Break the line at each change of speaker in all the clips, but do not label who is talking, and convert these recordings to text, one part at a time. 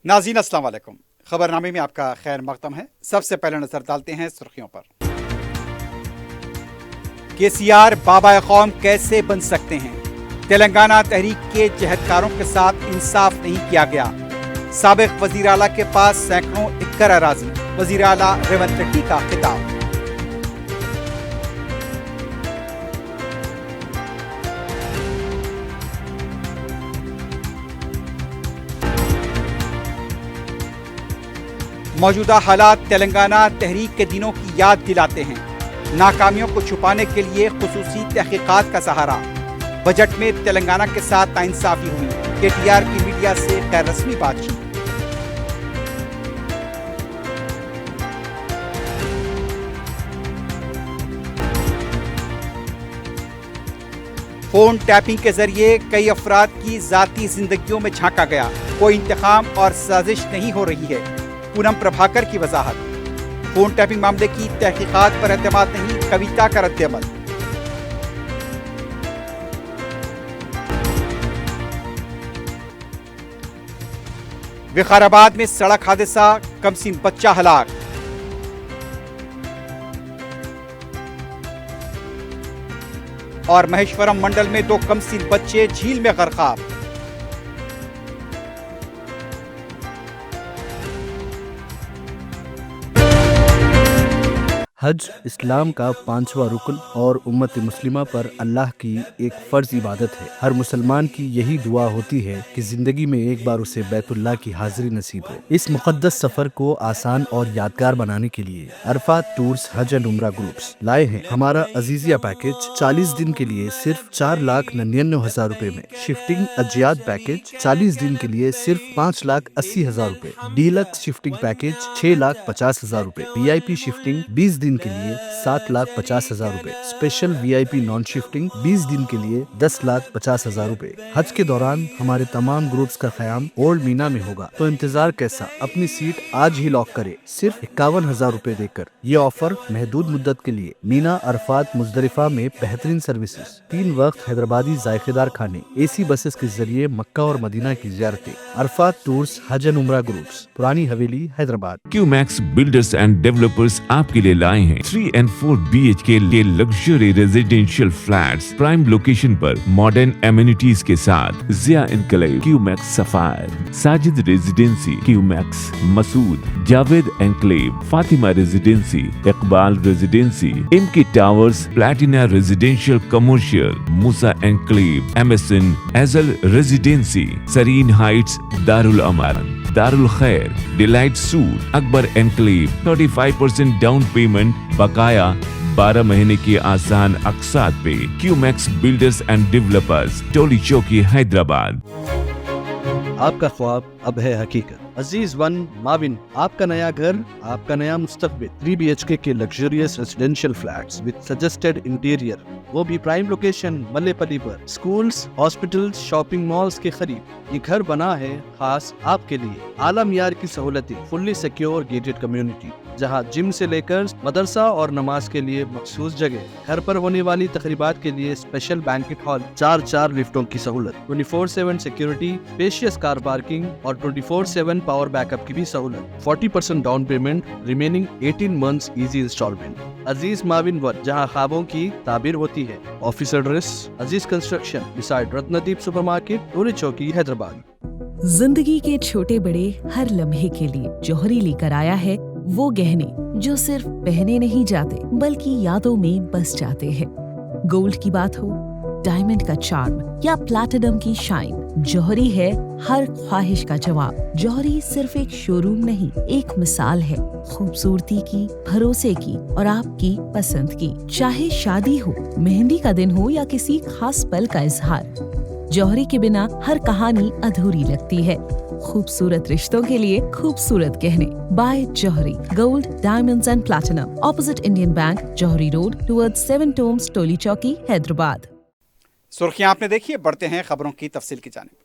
ناظرین السلام علیکم، خبرنامے میں آپ کا خیر مقدم ہے۔ سب سے پہلے نظر ڈالتے ہیں سرخیوں پر۔ KCR بابا قوم کیسے بن سکتے ہیں؟ تلنگانہ تحریک کے جہدکاروں کے ساتھ انصاف نہیں کیا گیا۔ سابق وزیر اعلیٰ کے پاس سینکڑوں ایکڑ اراضی، وزیر اعلیٰ ریونت ریڈی کا خطاب۔ موجودہ حالات تلنگانہ تحریک کے دنوں کی یاد دلاتے ہیں۔ ناکامیوں کو چھپانے کے لیے خصوصی تحقیقات کا سہارا۔ بجٹ میں تلنگانہ کے ساتھ ناانصافی ہوئی، KTR کی میڈیا سے غیر رسمی بات چیت۔ فون ٹیپنگ کے ذریعے کئی افراد کی ذاتی زندگیوں میں جھانکا گیا، کوئی انتقام اور سازش نہیں ہو رہی ہے۔ پونم پربھاکر کی وضاحت۔ فون ٹیپنگ معاملے کی تحقیقات پر اعتماد نہیں، کویتا کا رد عمل۔ وقار آباد میں سڑک حادثہ، کمسن بچہ ہلاک۔ اور مہیشورم منڈل میں 2 کمسن بچے جھیل میں غرقاب۔
حج اسلام کا 5واں رکن اور امت مسلمہ پر اللہ کی ایک فرض عبادت ہے۔ ہر مسلمان کی یہی دعا ہوتی ہے کہ زندگی میں ایک بار اسے بیت اللہ کی حاضری نصیب ہو۔ اس مقدس سفر کو آسان اور یادگار بنانے کے لیے عرفات ٹورز حج اینڈ عمرہ گروپس لائے ہیں ہمارا عزیزیہ پیکج 40 دن کے لیے صرف 4,99,000 روپے میں، شفٹنگ اجیاد پیکج 40 دن کے لیے صرف 5,80,000 روپے، ڈیلکس شفٹنگ پیکج 6,50,000 روپے، VIP شفٹنگ 20 دن کے لیے 7,50,000 روپے، اسپیشل VIP نان شفٹنگ 20 دن کے لیے 10,50,000 روپے۔ حج کے دوران ہمارے تمام گروپس کا قیام اولڈ مینا میں ہوگا، تو انتظار کیسا؟ اپنی سیٹ آج ہی لاک کرے صرف 51,000 روپے دے کر۔ یہ آفر محدود مدت کے لیے۔ مینا، عرفات، مزدلفہ میں بہترین سروسز، 3 وقت حیدرآبادی ذائقے دار کھانے، AC بسز کے ذریعے مکہ اور مدینہ کی زیارتیں۔ عرفات ٹورز حج اینڈ عمرہ groups, Purani Haveli, Hyderabad.
QMax builders and developers آپ کے لیے لائے ہیں 3 and 4 BHK کے luxury residential flats, prime location پر ماڈرن ایمینٹیز کے ساتھ۔ Zia enclave, QMax sapphire, Sajid residency, QMax Masood, Javed enclave, Fatima residency, Iqbal residency, MK towers, platina residential commercial, Musa enclave, MSN ایزل ریزیڈینسی، سرین ہائٹس، دارالامارن، دارالخیر، delight suite, Akbar enclave, 35% down payment, بقایا 12 مہینے کی آسان اقساط پہ۔ QMax بلڈرز اینڈ ڈیولپرز، ٹولی چوکی، حیدرآباد۔
آپ کا خواب اب ہے حقیقت۔ عزیز ون ماون، آپ کا نیا گھر، آپ کا نیا مستقبل۔ 3 BHK کے luxurious residential flats with suggested interior, وہ بھی پرائم لوکیشن ملے پلی پر، سکولز، ہاسپٹلز، شاپنگ مالز کے قریب۔ یہ گھر بنا ہے خاص آپ کے لیے۔ اعلیٰ معیار کی سہولتیں، فلی سیکیور گیٹڈ کمیونٹی، جہاں جم سے لے کر مدرسہ اور نماز کے لیے مخصوص جگہ، گھر پر ہونے والی تقریبات کے لیے اسپیشل بینکٹ ہال، 4 لفٹوں کی سہولت، 24/7 سیکیورٹی، اسپیشیس کار پارکنگ اور 24/7 پاور بیک اپ کی بھی سہولت۔ 40% down payment, remaining 18 months easy instalment. Aziz ماون ون، جہاں خوابوں کی تعبیر ہوتی ہے۔ Office address Aziz construction, beside Ratandeep super market, Toli Chowki, Hyderabad.
زندگی کے چھوٹے بڑے ہر لمحے کے لیے جوہری لے کر آیا ہے وہ گہنے جو صرف پہنے نہیں جاتے بلکہ یادوں میں بس جاتے ہیں۔ گولڈ کی بات ہو، ڈائمنڈ کا چارم یا پلاٹینم کی شائن، جوہری ہے ہر خواہش کا جواب۔ جوہری صرف ایک شو روم نہیں، ایک مثال ہے خوبصورتی کی، بھروسے کی اور آپ کی پسند کی۔ چاہے شادی ہو، مہندی کا دن ہو یا کسی خاص پل کا اظہار، جوہری کے بنا ہر کہانی ادھوری لگتی ہے۔ خوبصورت رشتوں کے لیے خوبصورت گہنے، بائے جوہری gold, diamonds and platinum, opposite Indian bank, جوہری روڈ، ٹورڈ 7 ٹومز، ٹولی چوکی، حیدرآباد۔
سرخیاں آپ نے دیکھی، بڑھتے ہیں خبروں کی تفصیل کی جانب۔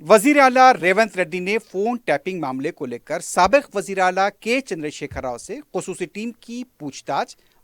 وزیر اعلیٰ ریونت ریڈی نے فون ٹیپنگ معاملے کو لے کر سابق وزیر اعلیٰ کے چندر شیکھر راؤ سے خصوصی ٹیم کی پوچھ تاچھ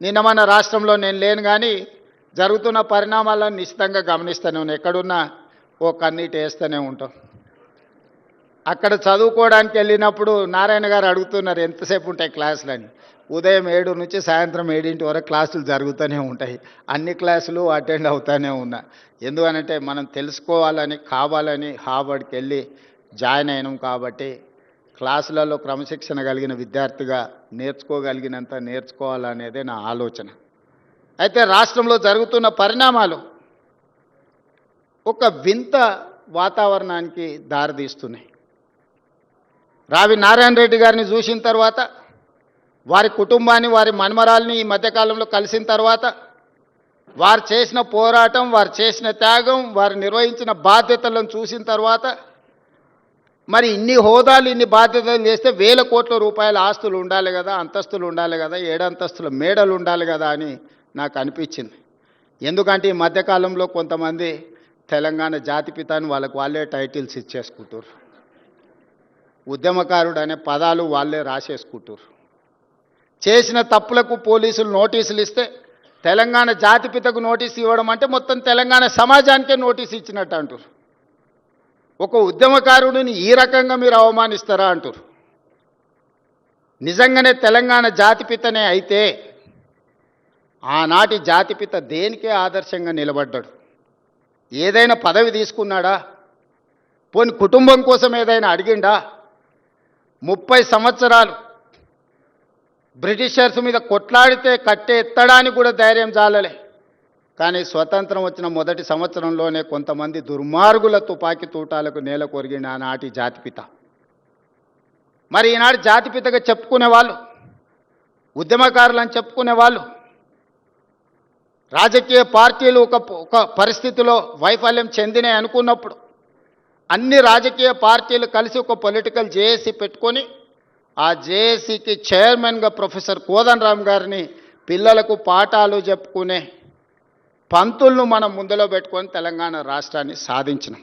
నిన్న మన రాష్ట్రంలో నేను లేను కానీ జరుగుతున్న పరిణామాలను నిశ్చితంగా గమనిస్తూనే ఉన్నాను. ఎక్కడున్నా ఓ కన్నీటి వేస్తూనే ఉంటాం. అక్కడ చదువుకోవడానికి వెళ్ళినప్పుడు నారాయణ గారు అడుగుతున్నారు ఎంతసేపు ఉంటాయి క్లాసులని. ఉదయం 7 నుంచి సాయంత్రం 7 వరకు క్లాసులు జరుగుతూనే ఉంటాయి. అన్ని క్లాసులు అటెండ్ అవుతూనే ఉన్నా. ఎందుకనంటే మనం తెలుసుకోవాలని కావాలని హార్వర్డ్కి వెళ్ళి జాయిన్ అయినాం కాబట్టి క్లాసులలో క్రమశిక్షణ కలిగిన విద్యార్థిగా నేర్చుకోగలిగినంత నేర్చుకోవాలనేదే నా ఆలోచన. అయితే రాష్ట్రంలో జరుగుతున్న పరిణామాలు ఒక వింత వాతావరణానికి దారితీస్తున్నాయి. రావి నారాయణ రెడ్డి గారిని చూసిన తర్వాత, వారి కుటుంబాన్ని వారి మన్మరాల్ని ఈ మధ్యకాలంలో కలిసిన తర్వాత, వారు చేసిన పోరాటం, వారు చేసిన త్యాగం, వారు నిర్వహించిన బాధ్యతలను చూసిన తర్వాత, మరి ఇన్ని హోదాలు ఇన్ని బాధ్యతలు చేస్తే వేల కోట్ల రూపాయల ఆస్తులు ఉండాలి కదా, అంతస్తులు ఉండాలి కదా, 7 అంతస్తుల మేడలు ఉండాలి కదా అని నాకు అనిపించింది. ఎందుకంటే ఈ మధ్యకాలంలో కొంతమంది తెలంగాణ జాతిపిత అని వాళ్ళకు వాళ్ళే టైటిల్స్ ఇచ్చేసుకుంటారు. ఉద్యమకారుడు అనే పదాలు వాళ్ళే రాసేసుకుంటారు. చేసిన తప్పులకు పోలీసులు నోటీసులు ఇస్తే తెలంగాణ జాతిపితకు నోటీసు ఇవ్వడం అంటే మొత్తం తెలంగాణ సమాజానికే నోటీసు ఇచ్చినట్టు అంటారు. ఒక ఉద్యమకారుడిని ఈ రకంగా మీరు అవమానిస్తారా అంటారు. నిజంగానే తెలంగాణ జాతిపితనే అయితే ఆనాటి జాతిపిత దేనికే ఆదర్శంగా నిలబడ్డాడు? ఏదైనా పదవి తీసుకున్నాడా? పోని కుటుంబం కోసం ఏదైనా అడిగిండా? 30 సంవత్సరాలు బ్రిటిషర్స్ మీద కొట్లాడితే కట్టే ఎత్తడానికి కూడా ధైర్యం చాలలే. కానీ స్వతంత్రం వచ్చిన మొదటి సంవత్సరంలోనే కొంతమంది దుర్మార్గుల తుపాకీ తూటాలకు నేల కొరిగిన ఆనాటి జాతిపిత. మరి ఈనాడు జాతిపితగా చెప్పుకునే వాళ్ళు, ఉద్యమకారులని చెప్పుకునే వాళ్ళు, రాజకీయ పార్టీలు ఒక పరిస్థితిలో వైఫల్యం చెందినాయి అనుకున్నప్పుడు అన్ని రాజకీయ పార్టీలు కలిసి ఒక పొలిటికల్ జేఏసీ పెట్టుకొని ఆ జేఏసీకి చైర్మన్గా ప్రొఫెసర్ కోదండరామ్ గారిని పిల్లలకు పాఠాలు చెప్పుకునే పంతులను మనం ముందులో పెట్టుకొని తెలంగాణ రాష్ట్రాన్ని సాధించినాం.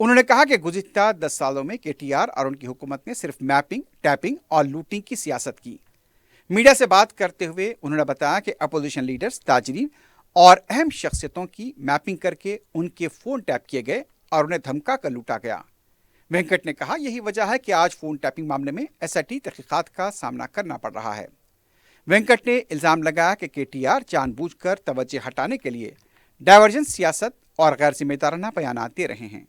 انہوں نے کہا کہ گزشتہ 10 سالوں میں KTR اور ان کی حکومت نے صرف میپنگ، ٹیپنگ اور لوٹنگ کی سیاست کی۔ میڈیا سے بات کرتے ہوئے انہوں نے بتایا کہ اپوزیشن لیڈرز، تاجرین اور اہم شخصیتوں کی میپنگ کر کے ان کے فون ٹیپ کیے گئے اور انہیں دھمکا کر لوٹا گیا۔ وینکٹ نے کہا یہی وجہ ہے کہ آج فون ٹیپنگ معاملے میں SIT تحقیقات کا سامنا کرنا پڑ رہا ہے۔ وینکٹ نے الزام لگایا کہ KTR جان بوجھ کر توجہ ہٹانے کے لیے ڈائیورژن سیاست اور غیر ذمہ دارانہ بیانات دے رہے ہیں۔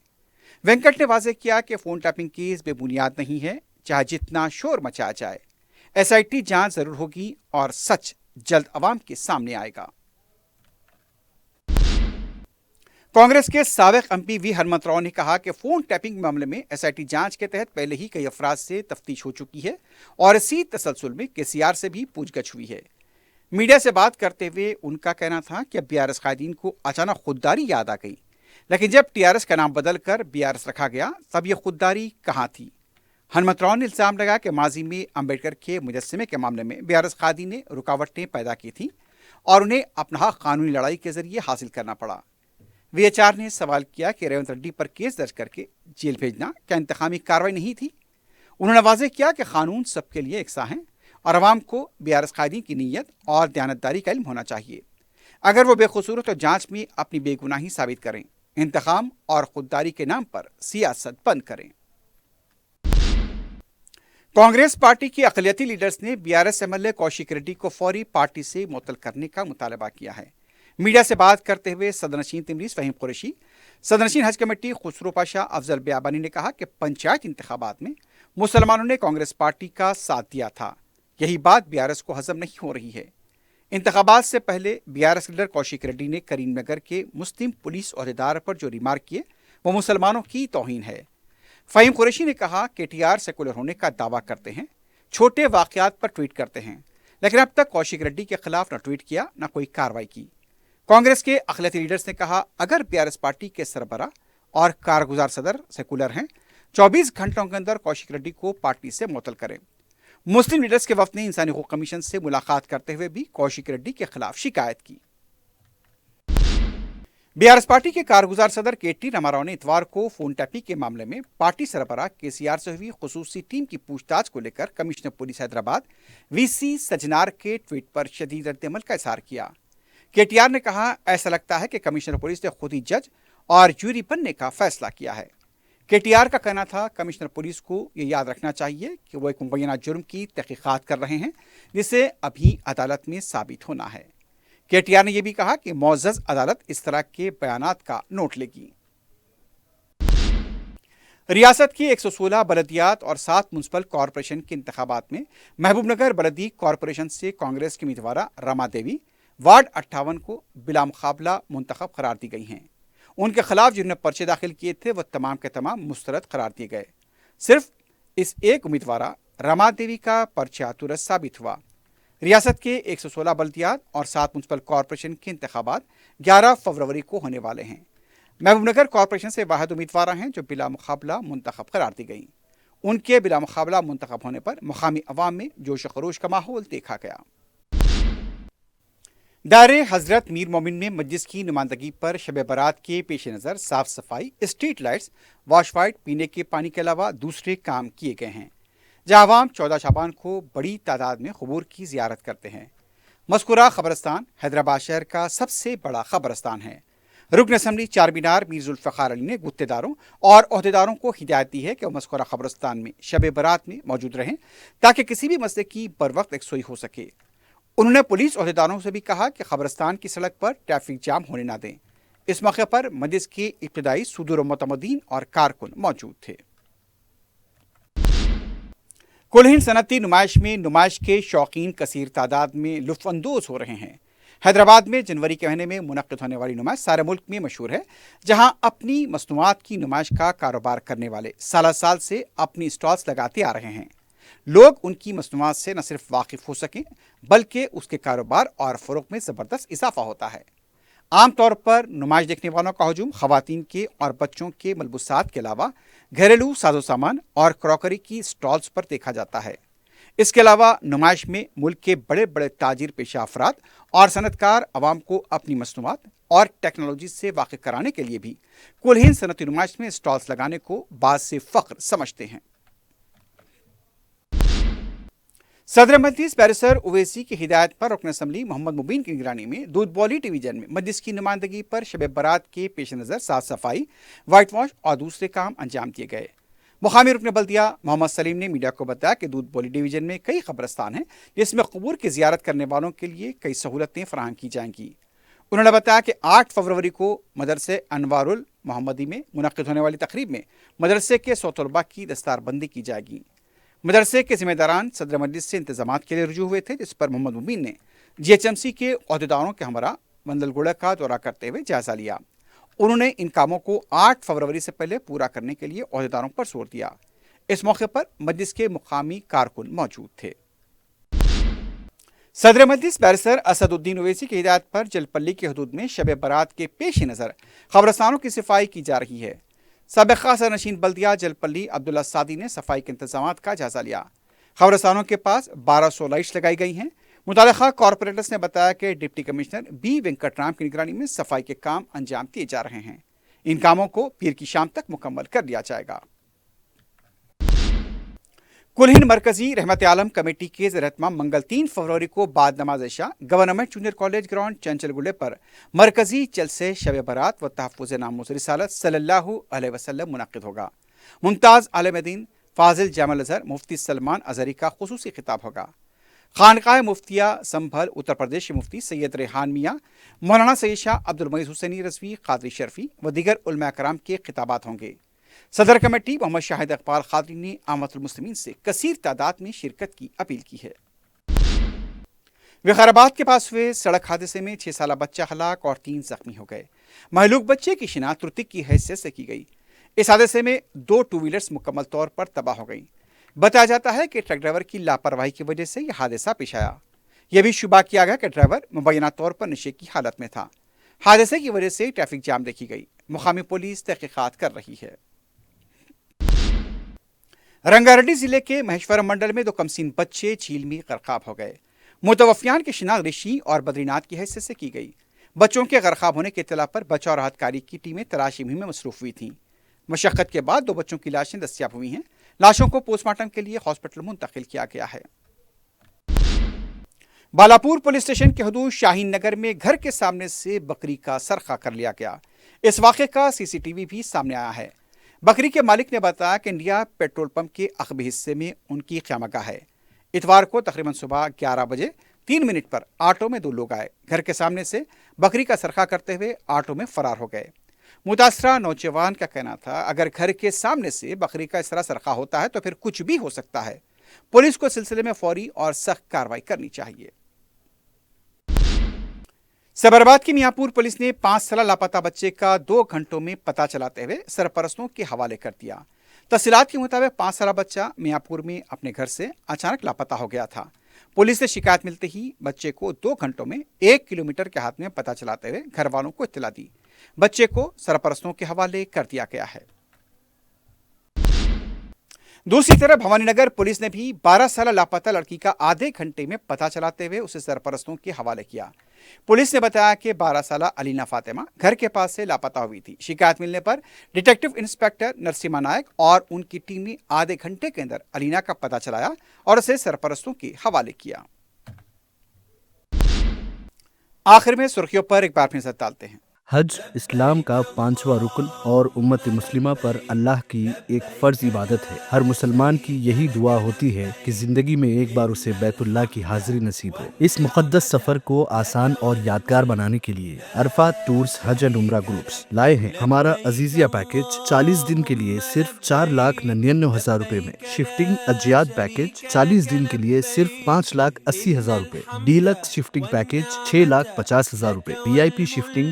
وینکٹ نے واضح کیا کہ فون ٹیپنگ کیس بے بنیاد نہیں ہے، چاہے جتنا شور مچایا جائے۔ SIT جانچ ضرور ہوگی اور سچ جلد عوام کے سامنے آئے گا۔ کانگریس کے سابق MP وی ہنمنت راؤ نے کہا کہ فون ٹیپنگ معاملے میں SIT جانچ کے تحت پہلے ہی کئی افراد سے تفتیش ہو چکی ہے اور اسی تسلسل میں KCR سے بھی پوچھ گچھ ہوئی ہے۔ میڈیا سے بات کرتے ہوئے ان کا کہنا تھا کہ اب BRS قائدین کو اچانک خودداری یاد آ گئی، لیکن جب TRS کا نام بدل کر BRS رکھا گیا تب یہ خودداری کہاں تھی؟ ہنمنت راؤ نے الزام لگایا کہ ماضی میں امبیڈکر کے مجسمے کے معاملے میں BRS قائدین نے رکاوٹیں پیدا کی تھیں اور انہیں اپنا حق قانونی لڑائی کے ذریعے حاصل کرنا پڑا۔ VHR نے سوال کیا کہ ریونت ریڈی پر کیس درج کر کے جیل بھیجنا کیا انتقامی کارروائی نہیں تھی؟ انہوں نے واضح کیا کہ قانون سب کے لیے یکساں ہے اور عوام کو BRS قائدین کی نیت اور دیانتداری کا علم ہونا چاہیے۔ اگر وہ بے قصور تو جانچ میں اپنی بے گناہی ثابت کریں، انتقام اور خودداری کے نام پر سیاست بند کریں۔ کانگریس پارٹی کے اقلیتی لیڈرز نے BRS MLA کوشک ریڈی کو فوری پارٹی سے معطل کرنے کا مطالبہ کیا ہے۔ میڈیا سے بات کرتے ہوئے صدرنشین تمریز فہیم قریشی، صدرنشین حج کمیٹی خسرو پاشا افضل بیابانی نے کہا کہ پنچایت انتخابات میں مسلمانوں نے کانگریس پارٹی کا ساتھ دیا تھا، یہی بات BRS کو ہضم نہیں ہو رہی ہے۔ انتخابات سے پہلے BRS لیڈر کوشک ریڈی نے کریم نگر کے مسلم پولیس عہدیدار پر جو ریمارک کیے وہ مسلمانوں کی توہین ہے۔ فہیم قریشی نے کہا KTR سیکولر ہونے کا دعویٰ کرتے ہیں، چھوٹے واقعات پر ٹویٹ کرتے ہیں، لیکن اب تک کوشک ریڈی کے خلاف نہ ٹویٹ کیا نہ کوئی کارروائی کی۔ کانگریس کے اقلیتی لیڈرز نے کہا اگر BRS پارٹی کے سربراہ اور کارگزار صدر سیکولر ہیں 24 گھنٹوں کے اندر کوشک ریڈی کو پارٹی سے معطل کریں۔ مسلم لیڈرز کے وفد نے انسانی حقوق کمیشن سے ملاقات کرتے ہوئے بھی کوشک ریڈی کے خلاف شکایت کی۔ BRS پارٹی کے کارگزار صدر KT راما راؤ نے اتوار کو فون ٹیپنگ کے معاملے میں پارٹی سربراہ KCR سے ہوئی خصوصی ٹیم کی پوچھ تاچھ کو لے کر کمشنر پولیس حیدرآباد VC سجنار کے ٹویٹ پر شدید رد عمل کا اظہار کیا۔ KTR نے کہا ایسا لگتا ہے کہ کمشنر پولیس نے خود ہی جج اور جوری بننے کا فیصلہ کیا ہے۔ KTR کا کہنا تھا کمشنر پولیس کو یہ یاد رکھنا چاہیے کہ وہ ایک مبینہ جرم کی تحقیقات کر رہے ہیں جسے ابھی عدالت میں ثابت ہونا ہے۔ KTR نے یہ بھی کہا کہ معزز عدالت اس طرح کے بیانات کا نوٹ لے گی۔ ریاست کی 116 بلدیات اور 7 میونسپل کارپوریشن کے انتخابات میں محبوب نگر بلدی کارپوریشن سے کانگریس کی امیدوارہ رما دیوی وارڈ 58 کو بلا مقابلہ منتخب قرار دی گئی ہیں۔ ان کے خلاف جنہوں نے پرچے داخل کیے تھے وہ تمام کے تمام مسترد قرار دیے گئے۔ صرف اس ایک امیدوارہ رما دیوی کا پرچہ درست ثابت ہوا۔ ریاست کے 116 بلدیات اور 7 میونسپل کارپوریشن کے انتخابات 11 فروری کو ہونے والے ہیں۔ محبوب نگر کارپوریشن سے واحد امیدوارہ ہیں جو بلا مقابلہ منتخب قرار دی گئیں۔ ان کے بلا مقابلہ منتخب ہونے پر مقامی عوام میں جوش و خروش کا ماحول دیکھا گیا۔ دائرے حضرت میر مومن میں مجلس کی نمائندگی پر شب برات کے پیش نظر صاف صفائی، اسٹریٹ لائٹس، واش وائٹ، پینے کے پانی کے علاوہ دوسرے کام کیے گئے ہیں، جہاں عوام 14 شعبان کو بڑی تعداد میں قبور کی زیارت کرتے ہیں۔ مذکورہ قبرستان حیدرآباد شہر کا سب سے بڑا قبرستان ہے۔ رکن اسمبلی چار مینار میر ذوالفقار علی نے گتےداروں اور عہدیداروں کو ہدایت دی ہے کہ وہ مذکورہ قبرستان میں شب برات میں موجود رہیں تاکہ کسی بھی مسئلے کی بر وقت یکسوئی ہو سکے۔ انہوں نے پولیس عہدیداروں سے بھی کہا کہ قبرستان کی سڑک پر ٹریفک جام ہونے نہ دیں۔ اس موقع پر مجلس کے ابتدائی صدور و معتمدین اور کارکن موجود تھے۔ کل ہند صنعتی نمائش میں نمائش کے شوقین کثیر تعداد میں لطف اندوز ہو رہے ہیں۔ حیدرآباد میں جنوری کے مہینے میں منعقد ہونے والی نمائش سارے ملک میں مشہور ہے، جہاں اپنی مصنوعات کی نمائش کا کاروبار کرنے والے سالہ سال سے اپنی اسٹالز لگاتے آ رہے ہیں۔ لوگ ان کی مصنوعات سے نہ صرف واقف ہو سکیں بلکہ اس کے کاروبار اور فروغ میں زبردست اضافہ ہوتا ہے۔ عام طور پر نمائش دیکھنے والوں کا ہجوم خواتین کے اور بچوں کے ملبوسات کے علاوہ گھریلو ساز و سامان اور کراکری کی اسٹالز پر دیکھا جاتا ہے۔ اس کے علاوہ نمائش میں ملک کے بڑے بڑے تاجر پیشہ افراد اور صنعتکار عوام کو اپنی مصنوعات اور ٹیکنالوجی سے واقف کرانے کے لیے بھی کل ہند صنعتی نمائش میں اسٹالز لگانے کو باعث سے فخر سمجھتے ہیں۔ صدر مجلس بیرسٹر اویسی کی ہدایت پر رکن اسمبلی محمد مبین کی نگرانی میں دودھ بولی ڈویژن میں مجلس کی نمائندگی پر شب برات کے پیش نظر صاف صفائی، وائٹ واش اور دوسرے کام انجام دیے گئے۔ مقامی رکن بلدیہ محمد سلیم نے میڈیا کو بتایا کہ دودھ بولی ڈویژن میں کئی قبرستان ہیں جس میں قبور کی زیارت کرنے والوں کے لیے کئی سہولتیں فراہم کی جائیں گی۔ انہوں نے بتایا کہ 8 فروری کو مدرسے انوار المحمدی میں منعقد ہونے والی تقریب میں مدرسے کے 100 طلباء کی دستار بندی کی جائے گی۔ مدرسے کے ذمہ داران صدر مجلس سے انتظامات کے لیے رجوع ہوئے تھے، جس پر محمد مبین نے GHMC کے عہدیداروں کے ہمراہ مندل گوڑہ کا دورہ کرتے ہوئے جائزہ لیا۔ انہوں نے ان کاموں کو 8 فروری سے پہلے پورا کرنے کے لیے عہدیداروں پر زور دیا۔ اس موقع پر مجلس کے مقامی کارکن موجود تھے۔ صدر مجلس بیرسٹر اسد الدین اویسی کی ہدایت پر جل پلی کی حدود میں شب برات کے پیش نظر قبرستانوں کی صفائی کی جا رہی ہے۔ سابق سرنشین بلدیہ جل پلی عبداللہ سعدی نے صفائی کے انتظامات کا جائزہ لیا۔ قبرستانوں کے پاس 1200 لائٹس لگائی گئی ہیں۔ متعلقہ کارپوریٹرز نے بتایا کہ deputy commissioner B Venkat Ram کی نگرانی میں صفائی کے کام انجام دیے جا رہے ہیں۔ ان کاموں کو پیر کی شام تک مکمل کر لیا جائے گا۔ کل ہند مرکزی رحمت عالم کمیٹی کے زیر اہتمام منگل 3 فروری کو بعد نماز عشاء گورنمنٹ جونیئر کالج گراؤنڈ چنچل گڈے پر مرکزی جلسے شب برات و تحفظ ناموس رسالت صلی اللہ علیہ وسلم منعقد ہوگا۔ ممتاز عالم دین فاضل جامع الازہر مفتی سلمان ازہری کا خصوصی خطاب ہوگا۔ خانقاہ مفتیہ سنبھل اتر پردیش کے مفتی سید ریحان میاں، مولانا سید شاہ عبد المعیز حسینی رضوی قادری شرفی و دیگر علماء کرام کے خطابات ہوں گے۔ صدر کمیٹی محمد شاہد اقبال قادری نے عامۃ المسلمین سے کثیر تعداد میں شرکت کی اپیل کی ہے۔ وقار آباد کے پاس ہوئے سڑک حادثے میں 6 سالہ بچہ ہلاک اور 3 زخمی ہو گئے۔ مہلوک بچے کی شناخت رتک کی حیثیت سے کی گئی۔ اس حادثے میں 2 ٹو ویلرز مکمل طور پر تباہ ہو گئی۔ بتایا جاتا ہے کہ ٹرک ڈرائیور کی لاپرواہی کی وجہ سے یہ حادثہ پیش آیا۔ یہ بھی شبہ کیا گیا کہ ڈرائیور مبینہ طور پر نشے کی حالت میں تھا۔ حادثے کی وجہ سے ٹریفک جام دیکھی گئی۔ مقامی پولیس تحقیقات کر رہی ہے۔ رنگاریڈی ضلع کے مہیشورم منڈل میں 2 کمسین بچے جھیل میں غرقاب ہو گئے۔ متوفیان کی شناخت رشی اور بدری ناتھ کی حیثیت سے کی گئی۔ بچوں کے غرقاب ہونے کی اطلاع پر بچاؤ اور راحت کاری کی ٹیمیں تلاشی مہم میں مصروف ہوئی تھیں۔ مشقت کے بعد 2 بچوں کی لاشیں دستیاب ہوئی ہیں۔ لاشوں کو پوسٹ مارٹم کے لیے ہاسپٹل منتقل کیا گیا ہے۔ بالاپور پولیس اسٹیشن کے حدود شاہین نگر میں گھر کے سامنے سے بکری کا سرقہ کر لیا گیا۔ اس واقعے کا CCTV بھی سامنے آیا ہے۔ بکری کے مالک نے بتایا کہ انڈیا پیٹرول پمپ کے عقبی حصے میں ان کی قیام گاہ ہے۔ اتوار کو تقریباً صبح 11 بجے 3 منٹ پر آٹو میں 2 لوگ آئے، گھر کے سامنے سے بکری کا سرقہ کرتے ہوئے آٹو میں فرار ہو گئے۔ متاثرہ نوجوان کا کہنا تھا، اگر گھر کے سامنے سے بکری کا اس طرح سرقہ ہوتا ہے تو پھر کچھ بھی ہو سکتا ہے۔ پولیس کو اس سلسلے میں فوری اور سخت کارروائی کرنی چاہیے۔ سبرآباد کی میاں پور پولیس نے 5 سالہ لاپتہ بچے کا 2 گھنٹوں میں پتہ چلاتے ہوئے سرپرستوں کے حوالے کر دیا۔ تفصیلات کے مطابق 5 سالہ بچہ میاں پور میں اپنے گھر سے اچانک لاپتہ ہو گیا تھا۔ پولیس سے شکایت ملتے ہی بچے کو 2 گھنٹوں میں 1 کلومیٹر کے ہاتھ میں پتہ چلاتے ہوئے گھر والوں کو اطلاع دی۔ بچے کو سرپرستوں کے حوالے کر دیا گیا ہے۔ دوسری طرف بھوانی نگر پولیس نے بھی 12 سالہ لاپتہ لڑکی کا آدھے گھنٹے میں پتہ چلاتے ہوئے اسے سرپرستوں کے حوالے کیا۔ پولیس نے بتایا کہ 12 سالہ علینا فاطمہ گھر کے پاس سے لاپتہ ہوئی تھی۔ شکایت ملنے پر ڈیٹیکٹو انسپیکٹر نرسیما نائک اور ان کی ٹیم نے آدھے گھنٹے کے اندر علینا کا پتہ چلایا اور اسے سرپرستوں کے حوالے کیا۔ آخر میں سرخیوں پر ایک بار پھر نظر ڈالتے ہیں۔
حج اسلام کا 5واں رکن اور امت مسلمہ پر اللہ کی ایک فرض عبادت ہے۔ ہر مسلمان کی یہی دعا ہوتی ہے کہ زندگی میں ایک بار اسے بیت اللہ کی حاضری نصیب ہو۔ اس مقدس سفر کو آسان اور یادگار بنانے کے لیے عرفات ٹورز حج اینڈ عمرہ گروپس لائے ہیں ہمارا عزیزیہ پیکج 40 دن کے لیے صرف 4,99,000 روپے میں، شفٹنگ اجیاد پیکج 40 دن کے لیے صرف 5,80,000 روپے، ڈیلکس شفٹنگ پیکج 6,50,000 روپے، VIP shifting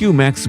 QMax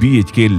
BHK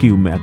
QMax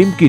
MK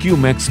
QMax